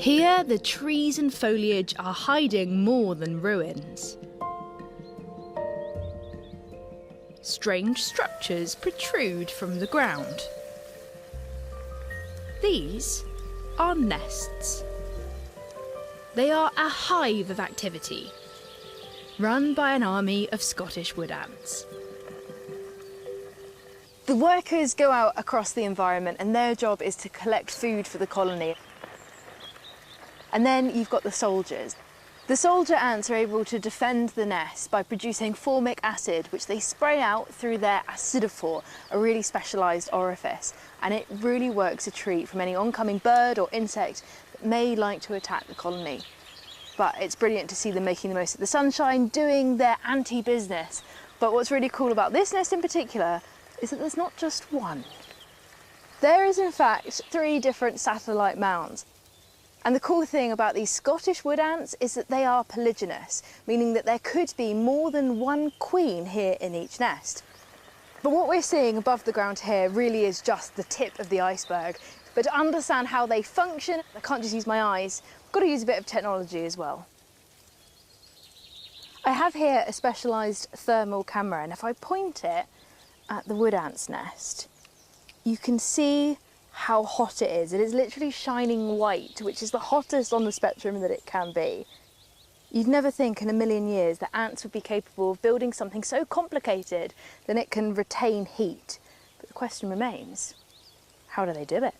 Here, the trees and foliage are hiding more than ruins. Strange structures protrude from the ground. These are nests. They are a hive of activity, run by an army of Scottish wood ants. The workers go out across the environment and their job is to collect food for the colony. And then you've got the soldiers. The soldier ants are able to defend the nest by producing formic acid, which they spray out through their acidophore, a really specialised orifice. And it really works a treat from any oncoming bird or insect that may like to attack the colony. But it's brilliant to see them making the most of the sunshine, doing their anti-business. But what's really cool about this nest in particular is that there's not just one. There is in fact 3 different satellite mounds. And the cool thing about these Scottish wood ants is that they are polygynous, meaning that there could be more than one queen here in each nest. But what we're seeing above the ground here really is just the tip of the iceberg. But to understand how they function, I can't just use my eyes, I've got to use a bit of technology as well. I have here a specialised thermal camera, and if I point it at the wood ant's nest, you can see how hot it is. It is literally shining white, which is the hottest on the spectrum that it can be. You'd never think in a million years that ants would be capable of building something so complicated that it can retain heat. But the question remains, how do they do it?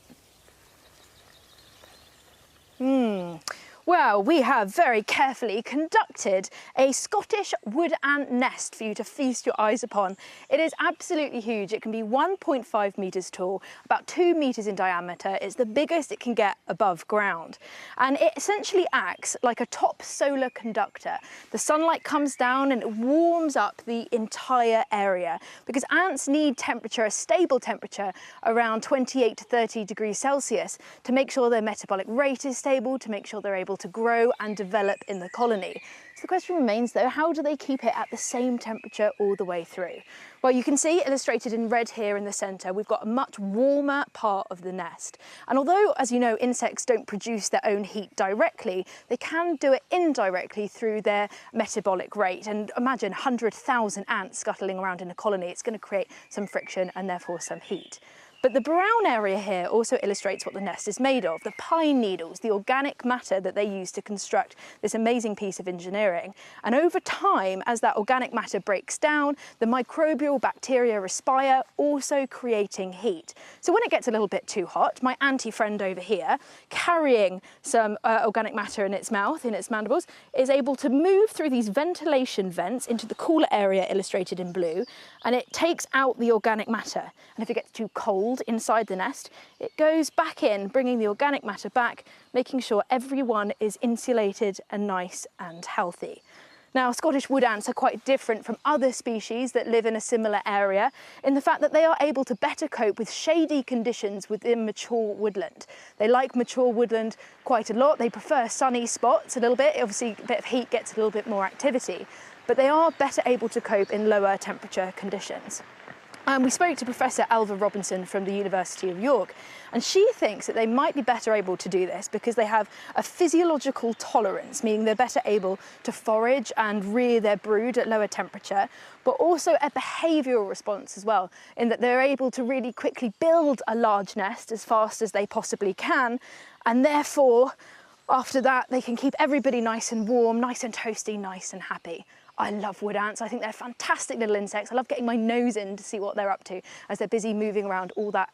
Well, we have very carefully conducted a Scottish wood ant nest for you to feast your eyes upon. It is absolutely huge. It can be 1.5 metres tall, about 2 metres in diameter. It's the biggest it can get above ground. And it essentially acts like a top solar conductor. The sunlight comes down and it warms up the entire area because ants need temperature, a stable temperature, around 28 to 30 degrees Celsius to make sure their metabolic rate is stable, to make sure they're able to grow and develop in the colony. So the question remains though, how do they keep it at the same temperature all the way through? Well, you can see illustrated in red here in the centre, we've got a much warmer part of the nest. And although, as you know, insects don't produce their own heat directly, they can do it indirectly through their metabolic rate. And imagine 100,000 ants scuttling around in a colony, it's going to create some friction and therefore some heat. But the brown area here also illustrates what the nest is made of, the pine needles, the organic matter that they use to construct this amazing piece of engineering. And over time, as that organic matter breaks down, the microbial bacteria respire, also creating heat. So when it gets a little bit too hot, my anti-friend over here, carrying some organic matter in its mouth, in its mandibles, is able to move through these ventilation vents into the cooler area illustrated in blue, and it takes out the organic matter. And if it gets too cold inside the nest, it goes back in, bringing the organic matter back, making sure everyone is insulated and nice and healthy. Now, Scottish wood ants are quite different from other species that live in a similar area in the fact that they are able to better cope with shady conditions within mature woodland. They like mature woodland quite a lot. They prefer sunny spots a little bit. Obviously, a bit of heat gets a little bit more activity, but they are better able to cope in lower temperature conditions. We spoke to Professor Alva Robinson from the University of York, and she thinks that they might be better able to do this because they have a physiological tolerance, meaning they're better able to forage and rear their brood at lower temperature, but also a behavioural response as well, in that they're able to really quickly build a large nest as fast as they possibly can, and therefore, after that, they can keep everybody nice and warm, nice and toasty, nice and happy. I love wood ants. I think they're fantastic little insects. I love getting my nose in to see what they're up to as they're busy moving around all that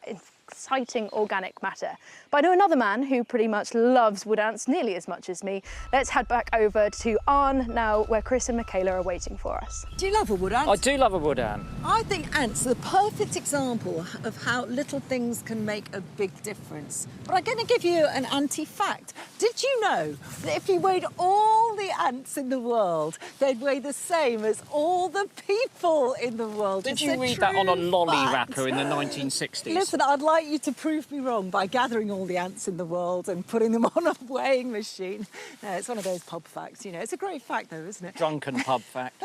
exciting organic matter. But I know another man who pretty much loves wood ants nearly as much as me. Let's head back over to Arn now, where Chris and Michaela are waiting for us. Do you love a wood ant? I do love a wood ant. I think ants are the perfect example of how little things can make a big difference. But I'm going to give you an anti-fact. Did you know that if you weighed all the ants in the world, they'd weigh the same as all the people in the world? Did you read that on a lolly wrapper in the 1960s? Listen, I'd like you to prove me wrong by gathering all the ants in the world and putting them on a weighing machine. No, it's one of those pub facts, you know. It's a great fact, though, isn't it? Drunken pub fact.